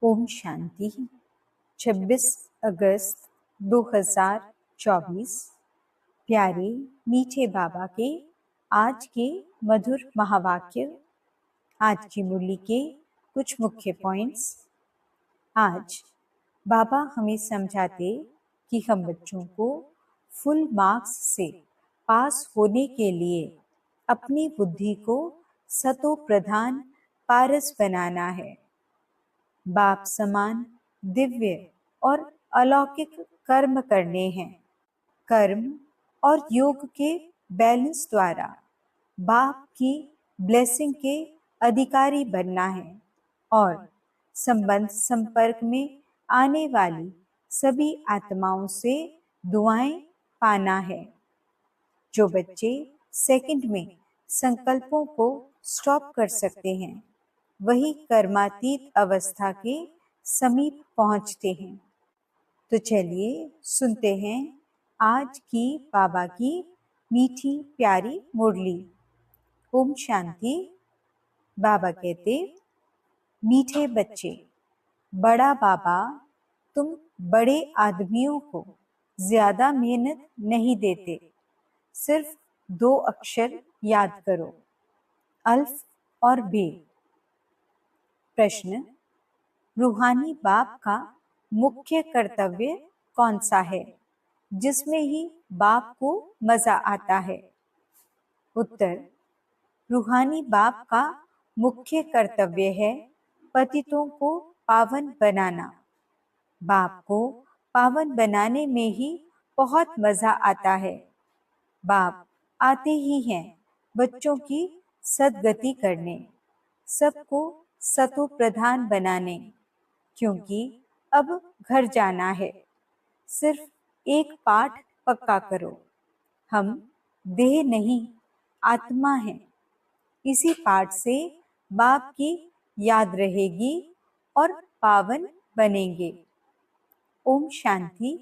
ओम शांति। 26 अगस्त 2024। प्यारे मीठे बाबा के आज के मधुर महावाक्य। आज की मुरली के कुछ मुख्य पॉइंट्स। आज बाबा हमें समझाते कि हम बच्चों को फुल मार्क्स से पास होने के लिए अपनी बुद्धि को सतो प्रधान पारस बनाना है। बाप समान दिव्य और अलौकिक कर्म करने हैं। कर्म और योग के बैलेंस द्वारा बाप की ब्लेसिंग के अधिकारी बनना है और संबंध संपर्क में आने वाली सभी आत्माओं से दुआएं पाना है। जो बच्चे सेकंड में संकल्पों को स्टॉप कर सकते हैं वही कर्मातीत अवस्था के समीप पहुंचते हैं। तो चलिए सुनते हैं आज की बाबा की मीठी प्यारी मुरली। ओम शांति। बाबा कहते, मीठे बच्चे, बड़ा बाबा तुम बड़े आदमियों को ज्यादा मेहनत नहीं देते, सिर्फ 2 अक्षर याद करो, अल्फ और बे। प्रश्न, रूहानी बाप का मुख्य कर्तव्य कौन सा है जिसमें ही बाप को मजा आता है? उत्तर, रूहानी बाप का मुख्य कर्तव्य है पतितों को पावन बनाना। बाप को पावन बनाने में ही बहुत मजा आता है। बाप आते ही हैं बच्चों की सद्गति करने, सबको सतो प्रधान बनाने, क्योंकि अब घर जाना है। सिर्फ एक पाठ पक्का करो, हम देह नहीं आत्मा हैं। इसी पाठ से बाप की याद रहेगी और पावन बनेंगे। ओम शांति।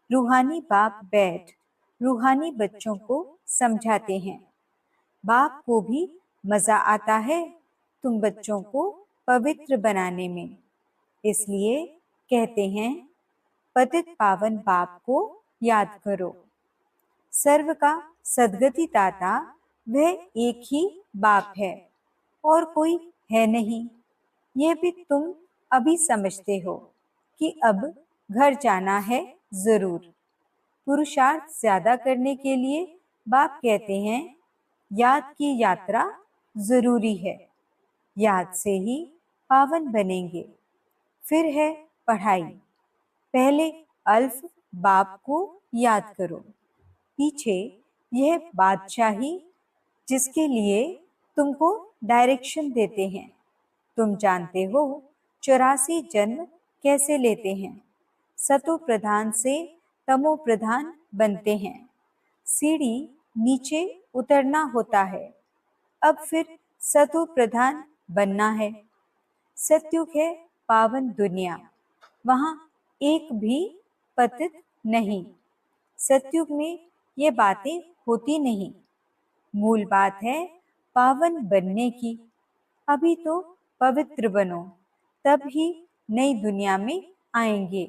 रूहानी बाप बैठ रूहानी बच्चों को समझाते हैं। बाप को भी मजा आता है तुम बच्चों को पवित्र बनाने में, इसलिए कहते हैं पतित पावन बाप को याद करो। सर्व का सद्गति दाता वह एक ही बाप है और कोई है नहीं। यह भी तुम अभी समझते हो कि अब घर जाना है जरूर। पुरुषार्थ ज्यादा करने के लिए बाप कहते हैं याद की यात्रा जरूरी है, याद से ही पावन बनेंगे। फिर है पढ़ाई। पहले अल्फ बाप को याद करो, पीछे यह बादशाही जिसके लिए तुमको डायरेक्शन देते हैं। तुम जानते हो 84 जन्म कैसे लेते हैं। सतो प्रधान से तमो प्रधान बनते हैं। सीढ़ी नीचे उतरना होता है। अब फिर सतो प्रधान बनना है। सत्युग है पावन दुनिया, वहां एक भी पतित नहीं। सत्युग में ये बातें होती नहीं। मूल बात है पावन बनने की। अभी तो पवित्र बनो, तब ही नई दुनिया में आएंगे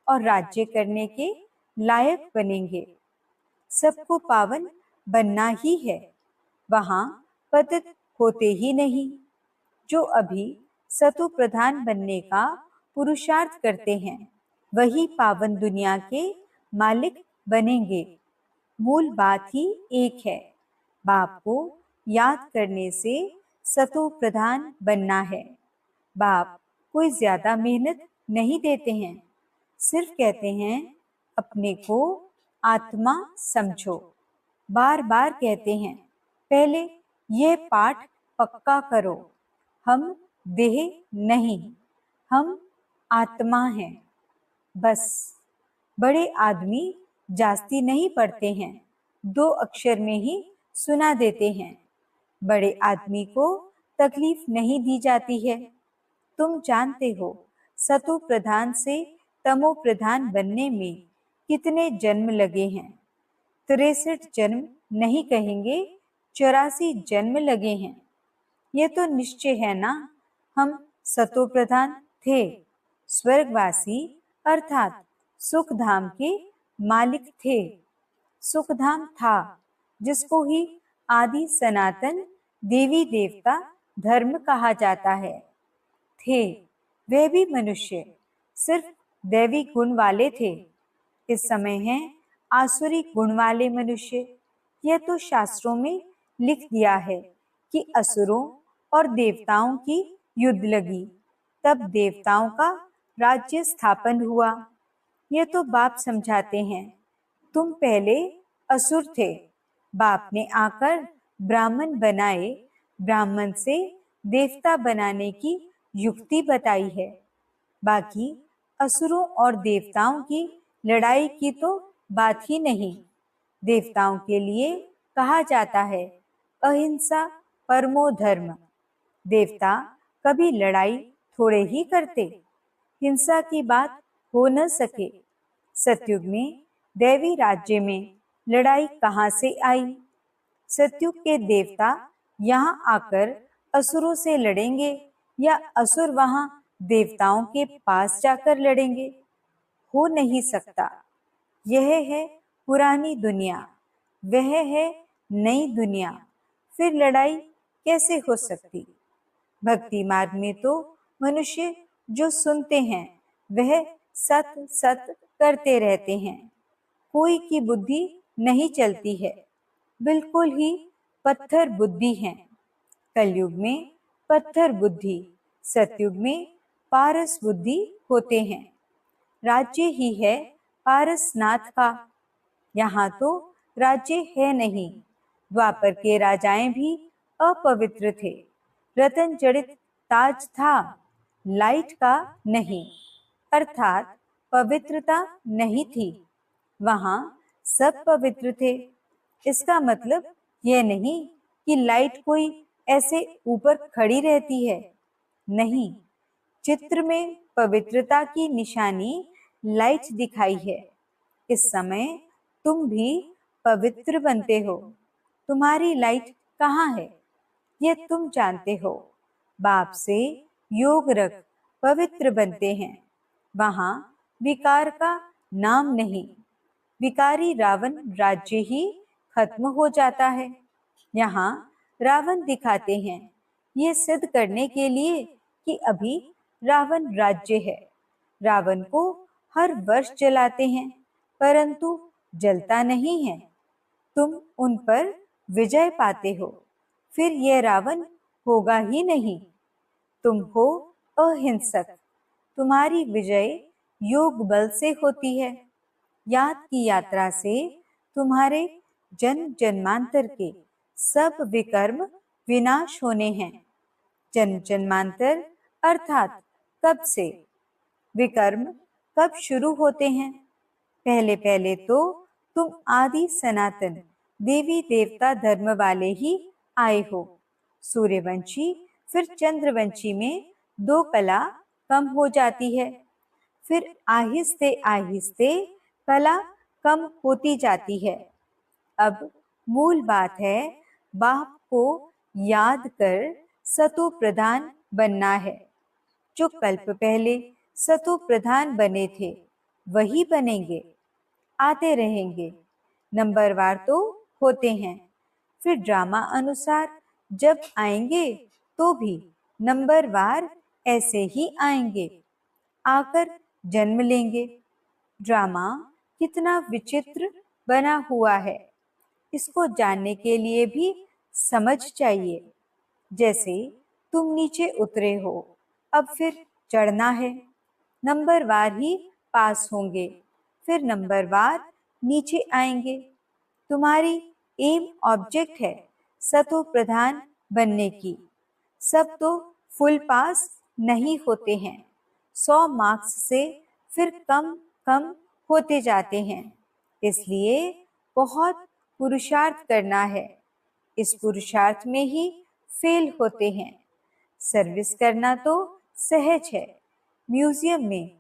और राज्य करने के लायक बनेंगे। सबको पावन बनना ही है, वहां पतित होते ही नहीं। जो अभी सतो प्रधान बनने का पुरुषार्थ करते हैं वही पावन दुनिया के मालिक बनेंगे। मूल बात ही एक है, बाप को याद करने से सतो प्रधान बनना है। बाप कोई ज्यादा मेहनत नहीं देते हैं, सिर्फ कहते हैं अपने को आत्मा समझो। बार बार कहते हैं पहले यह पाठ पक्का करो, हम देह नहीं, हम आत्मा हैं। बस बड़े आदमी जास्ती नहीं पढ़ते हैं, 2 अक्षर में ही सुना देते हैं। बड़े आदमी को तकलीफ नहीं दी जाती है। तुम जानते हो सतो प्रधान से तमो प्रधान बनने में कितने जन्म लगे हैं। 63 जन्म नहीं कहेंगे, 84 जन्म लगे हैं। ये तो निश्चय है ना, हम सतो प्रधान थे, स्वर्गवासी अर्थात सुखधाम के मालिक थे। सुखधाम था जिसको ही आदि सनातन देवी देवता धर्म कहा जाता है। थे वे भी मनुष्य, सिर्फ दैवी गुण वाले थे। इस समय है आसुरी गुण वाले मनुष्य। यह तो शास्त्रों में लिख दिया है कि असुरों और देवताओं की युद्ध लगी, तब देवताओं का राज्य स्थापन हुआ। यह तो बाप समझाते हैं। तुम पहले असुर थे, बाप ने आकर ब्राह्मण बनाए, ब्राह्मण से देवता बनाने की युक्ति बताई है। बाकी असुरों और देवताओं की लड़ाई की तो बात ही नहीं। देवताओं के लिए कहा जाता है अहिंसा परमो धर्म। देवता कभी लड़ाई थोड़े ही करते, हिंसा की बात हो न सके। सतयुग में दैवी राज्य में लड़ाई कहाँ से आई? सतयुग के देवता यहाँ आकर असुरों से लड़ेंगे या असुर वहां देवताओं के पास जाकर लड़ेंगे? हो नहीं सकता। यह है पुरानी दुनिया, वह है नई दुनिया, फिर लड़ाई कैसे हो सकती? भक्ति मार्ग में तो मनुष्य जो सुनते हैं वह सत सत करते रहते हैं। कोई की बुद्धि नहीं चलती है, बिल्कुल ही पत्थर बुद्धि है। कलयुग में पत्थर बुद्धि, सतयुग में पारस बुद्धि होते हैं। राज्य ही है पारसनाथ का। यहाँ तो राज्य है नहीं। द्वापर के राजाएं भी अपवित्र थे। रतन जड़ित ताज था, लाइट का नहीं, अर्थात पवित्रता नहीं थी। वहां सब पवित्र थे। इसका मतलब यह नहीं कि लाइट कोई ऐसे ऊपर खड़ी रहती है, नहीं। चित्र में पवित्रता की निशानी लाइट दिखाई है। इस समय तुम भी पवित्र बनते हो। तुम्हारी लाइट कहाँ है यह तुम जानते हो। बाप से योग रख पवित्र बनते हैं। वहां विकार का नाम नहीं। विकारी रावण राज्य ही खत्म हो जाता है। यहाँ रावण दिखाते हैं ये सिद्ध करने के लिए कि अभी रावण राज्य है। रावण को हर वर्ष जलाते हैं, परंतु जलता नहीं है। तुम उन पर विजय पाते हो, फिर यह रावण होगा ही नहीं। तुम हो अहिंसक। तुम्हारी विजय योग बल से होती है। याद की यात्रा से तुम्हारे जन्म जन्मांतर के सब विकर्म विनाश होने हैं। जन्म जन्मांतर अर्थात कब से? विकर्म कब शुरू होते हैं? पहले पहले तो तुम आदि सनातन देवी देवता धर्म वाले ही आए हो। सूर्यवंशी फिर चंद्रवंशी में दो कला कम हो जाती है, फिर आहिस्ते आहिस्ते कला कम होती जाती है। अब मूल बात है बाप को याद कर सतो प्रधान बनना है। जो कल्प पहले सतो प्रधान बने थे वही बनेंगे, आते रहेंगे। नंबरवार तो होते हैं, फिर ड्रामा अनुसार जब आएंगे तो भी नंबरवार ऐसे ही आएंगे, आकर जन्म लेंगे। ड्रामा कितना विचित्र बना हुआ है, इसको जानने के लिए भी समझ चाहिए। जैसे तुम नीचे उतरे हो, अब फिर चढ़ना है। नंबरवार ही पास होंगे, फिर नंबरवार नीचे आएंगे। तुम्हारी एम ऑब्जेक्ट है सतो प्रधान बनने की। सब तो फुल पास नहीं होते हैं। 100 मार्क्स से फिर कम कम होते जाते हैं। इसलिए बहुत पुरुषार्थ करना है। इस पुरुषार्थ में ही फेल होते हैं। सर्विस करना तो सहज है। म्यूजियम में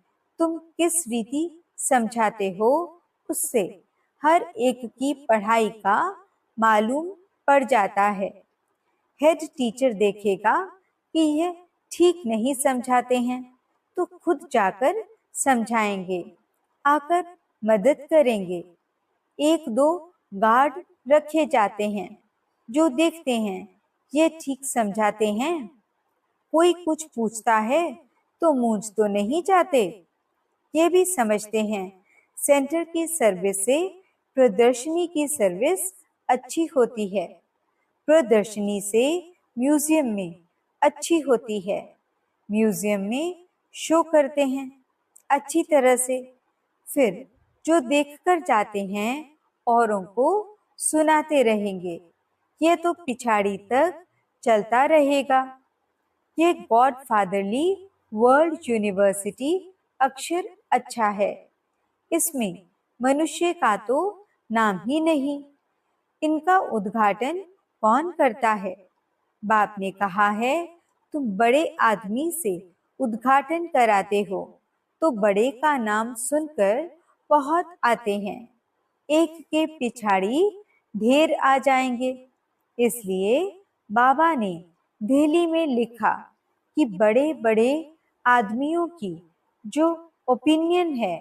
तुम किस रीति समझाते हो उससे हर एक की पढ़ाई का मालूम पड़ जाता है। हेड टीचर देखेगा कि यह ठीक नहीं समझाते हैं तो खुद जाकर समझाएंगे, आकर मदद करेंगे। एक दो गार्ड रखे जाते हैं जो देखते हैं ये ठीक समझाते हैं। कोई कुछ पूछता है तो मूंझ तो नहीं जाते। ये भी समझते हैं सेंटर की सर्विस से प्रदर्शनी की सर्विस अच्छी होती है, प्रदर्शनी से म्यूजियम में अच्छी होती है, म्यूजियम में शो करते हैं अच्छी तरह से, फिर जो देखकर जाते हैं औरों को सुनाते रहेंगे। ये तो पिछाड़ी तक चलता रहेगा। ये गॉड फादरली वर्ल्ड यूनिवर्सिटी अक्षर अच्छा है। इसमें मनुष्य का तो नाम ही नहीं। इनका उद्घाटन कौन करता है? बाप ने कहा है तुम बड़े आदमी से उद्घाटन कराते हो तो बड़े का नाम सुनकर बहुत आते हैं, एक के पिछाड़ी ढेर आ जाएंगे। इसलिए बाबा ने दिल्ली में लिखा कि बड़े बड़े आदमियों की जो ओपिनियन है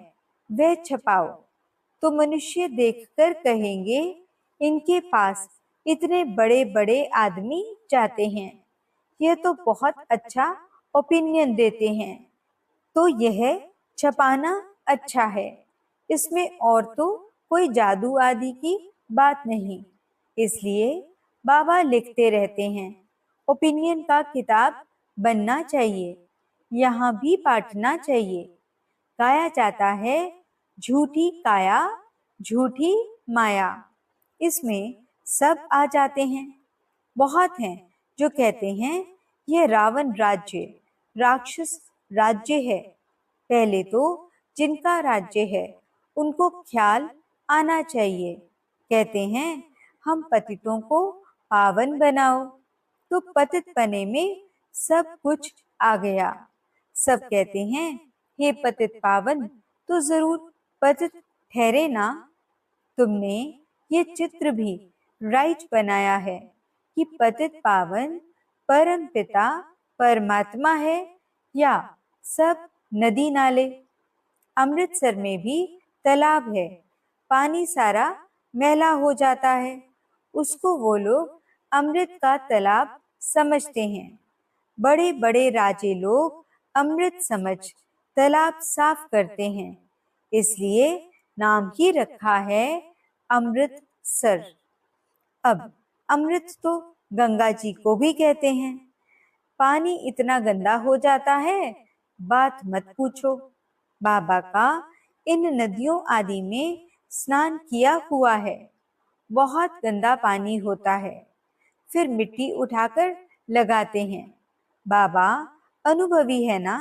वह छपाओ, तो मनुष्य देखकर कहेंगे इनके पास इतने बड़े बड़े आदमी जाते हैं, यह तो बहुत अच्छा ओपिनियन देते हैं, तो यह छपाना अच्छा है। इसमें और तो कोई जादू आदि की बात नहीं। इसलिए बाबा लिखते रहते हैं ओपिनियन का किताब बनना चाहिए, यहाँ भी बांटना चाहिए। गाया जाता है झूठी काया झूठी माया, इसमें सब आ जाते हैं। बहुत हैं जो कहते हैं यह रावण राज्य राक्षस राज्य है। पहले तो जिनका राज्य है उनको ख्याल आना चाहिए। कहते हैं हम पतितों को पावन बनाओ, तो पतित बने में सब कुछ आ गया। सब कहते हैं हे पतित पावन, तो जरूर पतित ठहरे ना। तुमने ये चित्र भी राइट बनाया है कि पतित पावन परम पिता परमात्मा है या सब नदी नाले। अमृतसर में भी तालाब है, पानी सारा मैला हो जाता है, उसको वो लोग अमृत का तालाब समझते हैं। बड़े बड़े राजे लोग अमृत समझ तालाब साफ करते हैं, इसलिए नाम ही रखा है अमृतसर। अब अमृत तो गंगा जी को भी कहते हैं। पानी इतना गंदा हो जाता है बात मत पूछो। बाबा का इन नदियों आदि में स्नान किया हुआ है, बहुत गंदा पानी होता है। फिर मिट्टी उठाकर लगाते हैं। बाबा अनुभवी है ना,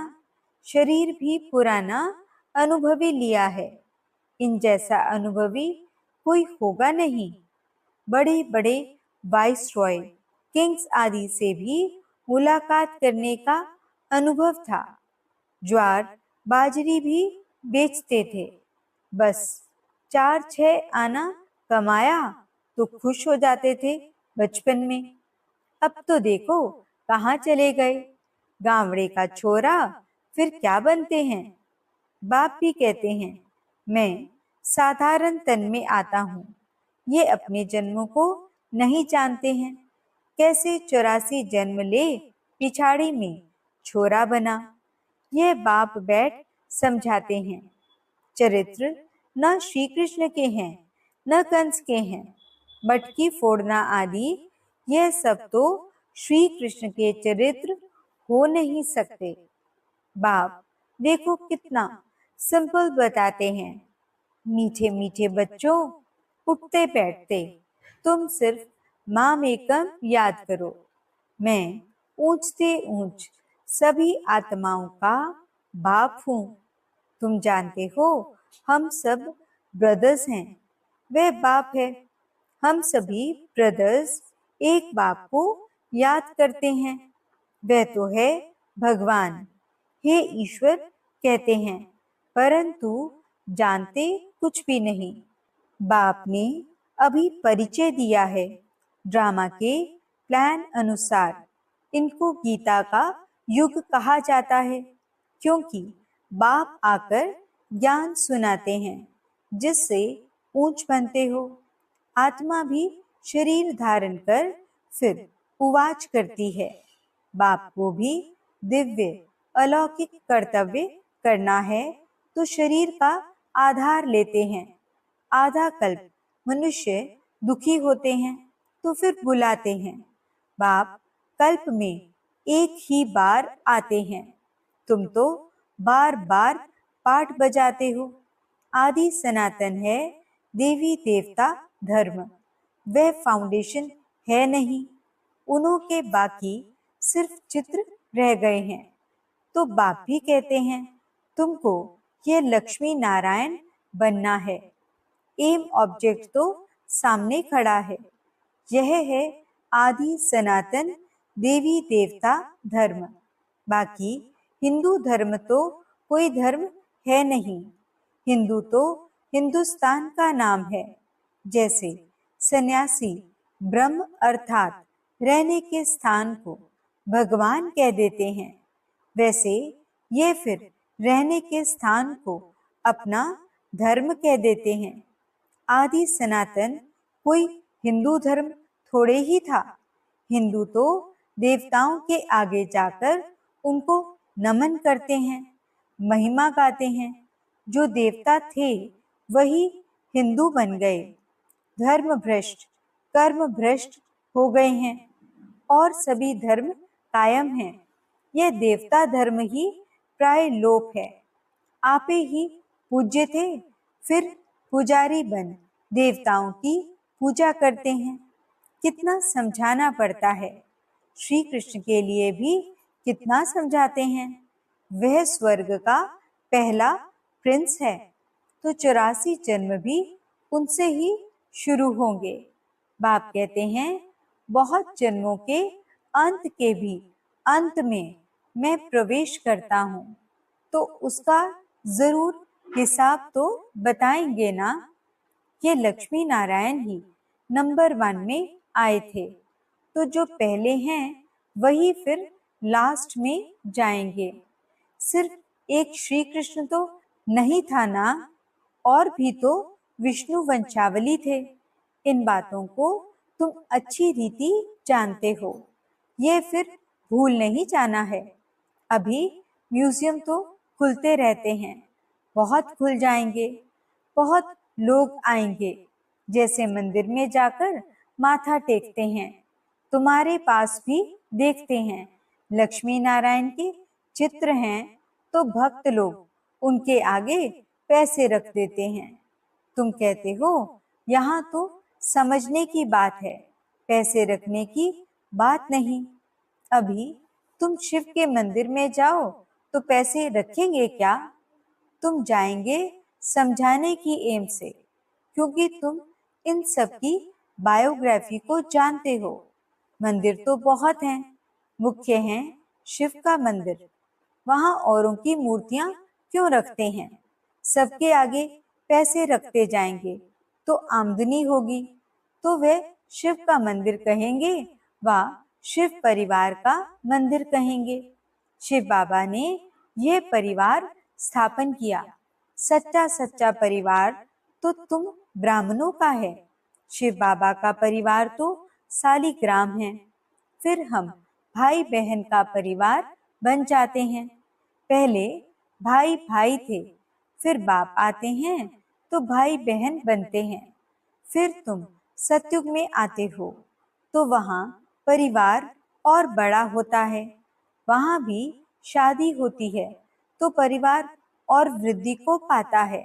शरीर भी पुराना अनुभवी लिया है। इन जैसा अनुभवी कोई होगा नहीं। बड़े बड़े वाइसरॉय किंग्स आदि से भी मुलाकात करने का अनुभव था। ज्वार बाजरी भी बेचते थे। बस 4-6 आना कमाया तो खुश हो जाते थे बचपन में। अब तो देखो कहाँ चले गए। गावड़े का छोरा फिर क्या बनते हैं। बाप भी कहते हैं मैं साधारण तन में आता हूँ। ये अपने जन्मों को नहीं जानते हैं, कैसे 84 जन्म ले पिछाड़ी में छोरा बना। ये बाप बैठ समझाते हैं। चरित्र न श्री कृष्ण के हैं न कंस के हैं। मटकी फोड़ना आदि यह सब तो श्री कृष्ण के चरित्र हो नहीं सकते। बाप देखो कितना सिंपल बताते हैं। मीठे मीठे बच्चों, उठते बैठते तुम सिर्फ माम एकम याद करो। मैं ऊंच से ऊंच सभी आत्माओं का बाप हूँ। तुम जानते हो हम सब ब्रदर्स हैं, वह बाप है। हम सभी ब्रदर्स एक बाप को याद करते हैं, वह तो है भगवान। हे ईश्वर कहते हैं, परंतु जानते कुछ भी नहीं। बाप ने अभी परिचय दिया है। ड्रामा के प्लान अनुसार इनको गीता का युग कहा जाता है, क्योंकि बाप आकर ज्ञान सुनाते हैं जिससे ऊंच बनते हो। आत्मा भी शरीर धारण कर फिर उवाच करती है। बाप को भी दिव्य अलौकिक कर्तव्य करना है तो शरीर का आधार लेते हैं। आधा कल्प मनुष्य दुखी होते हैं तो फिर बुलाते हैं। बाप कल्प में एक ही बार आते हैं, तुम तो बार बार पाठ बजाते हो। आदि सनातन है देवी देवता धर्म, वह फाउंडेशन है नहीं। उन्हों के बाकी सिर्फ चित्र रह गए हैं। तो बाप भी कहते हैं तुमको ये लक्ष्मी नारायण बनना है। एम ऑब्जेक्ट तो सामने खड़ा है, यह है आदि सनातन देवी देवता धर्म। बाकी हिंदू धर्म तो कोई धर्म है नहीं। हिंदू तो हिंदुस्तान का नाम है। जैसे सन्यासी ब्रह्म अर्थात रहने के स्थान को भगवान कह देते हैं, वैसे ये फिर रहने के स्थान को अपना धर्म कह देते हैं। आदि सनातन कोई हिंदू धर्म थोड़े ही था। हिंदू तो देवताओं के आगे जाकर उनको नमन करते हैं, महिमा गाते हैं। जो देवता थे वही हिंदू बन गए। धर्म भ्रष्ट कर्म भ्रष्ट हो गए हैं और सभी धर्म कायम हैं। यह देवता धर्म ही प्राय लोप है। आपे ही पूज्य थे, फिर पुजारी बन देवताओं की पूजा करते हैं। कितना समझाना पड़ता है। श्री कृष्ण के लिए भी कितना समझाते हैं। वह स्वर्ग का पहला प्रिंस है, तो 84 जन्म भी उनसे ही शुरू होंगे। बाप कहते हैं बहुत जन्मों के अंत के भी अंत में मैं प्रवेश करता हूँ, तो उसका जरूर हिसाब तो बताएंगे ना। ये लक्ष्मी नारायण ही नंबर 1 में आए थे, तो जो पहले हैं वही फिर लास्ट में जाएंगे। सिर्फ एक श्री कृष्ण तो नहीं था ना, और भी तो विष्णु वंशावली थे। इन बातों को तुम अच्छी रीति जानते हो, ये फिर भूल नहीं जाना है। अभी म्यूजियम तो खुलते रहते हैं, बहुत खुल जाएंगे। बहुत लोग आएंगे, जैसे मंदिर में जाकर माथा टेकते हैं, तुम्हारे पास भी देखते हैं। लक्ष्मी नारायण के चित्र हैं तो भक्त लोग उनके आगे पैसे रख देते हैं। तुम कहते हो यहाँ तो समझने की बात है, पैसे रखने की बात नहीं। अभी तुम शिव के मंदिर में जाओ तो पैसे रखेंगे क्या? तुम जाएंगे समझाने की एम से, क्योंकि तुम इन सब की बायोग्राफी को जानते हो। मंदिर तो बहुत हैं, मुख्य हैं शिव का मंदिर। वहां औरों की मूर्तियां क्यों रखते हैं? सबके आगे पैसे रखते जाएंगे तो आमदनी होगी, तो वे शिव का मंदिर कहेंगे व शिव परिवार का मंदिर कहेंगे। शिव बाबा ने यह परिवार स्थापन किया। सच्चा सच्चा परिवार तो तुम ब्राह्मणों का है। शिव बाबा का परिवार तो सालिग्राम है। फिर हम भाई बहन का परिवार बन जाते हैं। पहले भाई भाई थे, फिर बाप आते हैं तो भाई बहन बनते हैं। फिर तुम सतयुग में आते हो तो वहाँ परिवार और बड़ा होता है। वहाँ भी शादी होती है तो परिवार और वृद्धि को पाता है।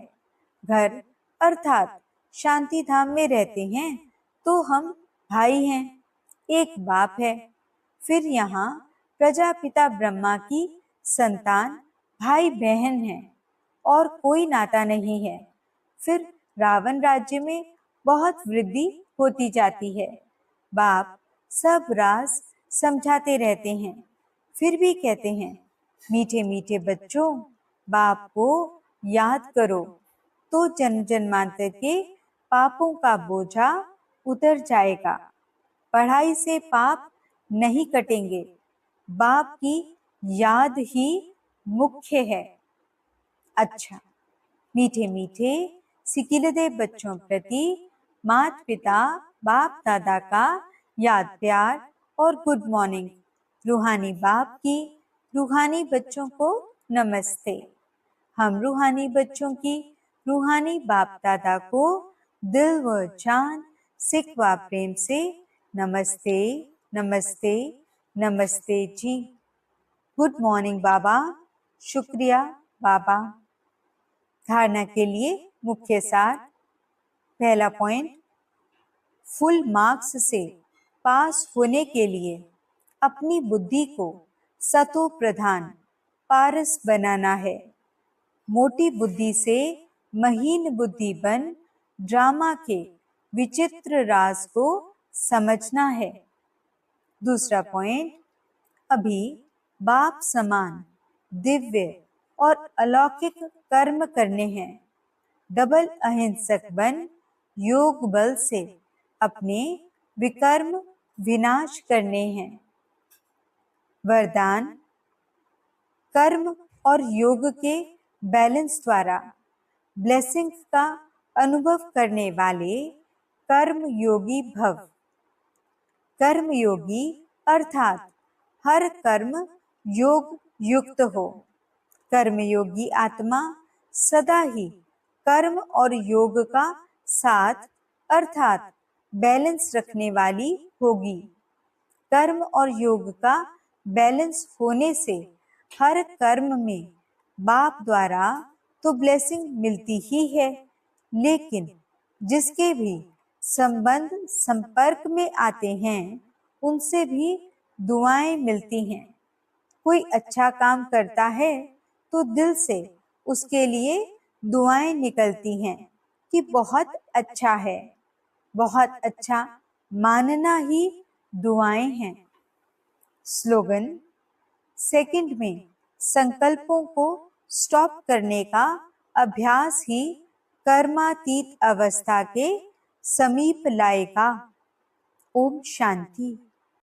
घर अर्थात शांति धाम में रहते हैं तो हम भाई हैं, एक बाप है। फिर यहाँ प्रजापिता ब्रह्मा की संतान भाई बहन है और कोई नाता नहीं है। फिर रावण राज्य में बहुत वृद्धि होती जाती है। बाप सब राज समझाते रहते हैं, फिर भी कहते हैं मीठे मीठे बच्चों, बाप को याद करो तो जन्म जन्मांतर के पापों का बोझा उतर जाएगा। पढ़ाई से पाप नहीं कटेंगे, बाप की याद ही मुख्य है। अच्छा, मीठे मीठे सिकिलदे बच्चों प्रति माता पिता बाप दादा का याद प्यार और गुड मॉर्निंग। रूहानी बाप की रूहानी बच्चों को नमस्ते। हम रूहानी बच्चों की रूहानी बाप दादा को दिल व जान सिक व प्रेम से नमस्ते नमस्ते नमस्ते जी। गुड मॉर्निंग बाबा। शुक्रिया बाबा। धारणा के लिए मुख्य सार। पहला पॉइंट, फुल मार्क्स से पास होने के लिए अपनी बुद्धि को सतो प्रधान पारस बनाना है। मोटी बुद्धि से महीन बुद्धि बन ड्रामा के विचित्र राज को समझना है। दूसरा पॉइंट, अभी बाप समान दिव्य और अलौकिक कर्म करने हैं। डबल अहिंसक बन योग बल से अपने विकर्म विनाश करने हैं। वरदान, कर्म और योग के बैलेंस द्वारा ब्लेसिंग का अनुभव करने वाले कर्म योगी भव। कर्म योगी अर्थात हर कर्म योग युक्त हो। कर्मयोगी आत्मा सदा ही कर्म और योग का साथ अर्थात बैलेंस रखने वाली होगी। कर्म और योग का बैलेंस होने से हर कर्म में बाप द्वारा तो ब्लेसिंग मिलती ही है, लेकिन जिसके भी संबंध संपर्क में आते हैं उनसे भी दुआएं मिलती हैं। कोई अच्छा काम करता है तो दिल से उसके लिए दुआएं निकलती हैं कि बहुत अच्छा है। बहुत अच्छा मानना ही दुआएं हैं। स्लोगन, सेकंड में संकल्पों को स्टॉप करने का अभ्यास ही कर्मातीत अवस्था के समीप लाएगा। ओम शांति।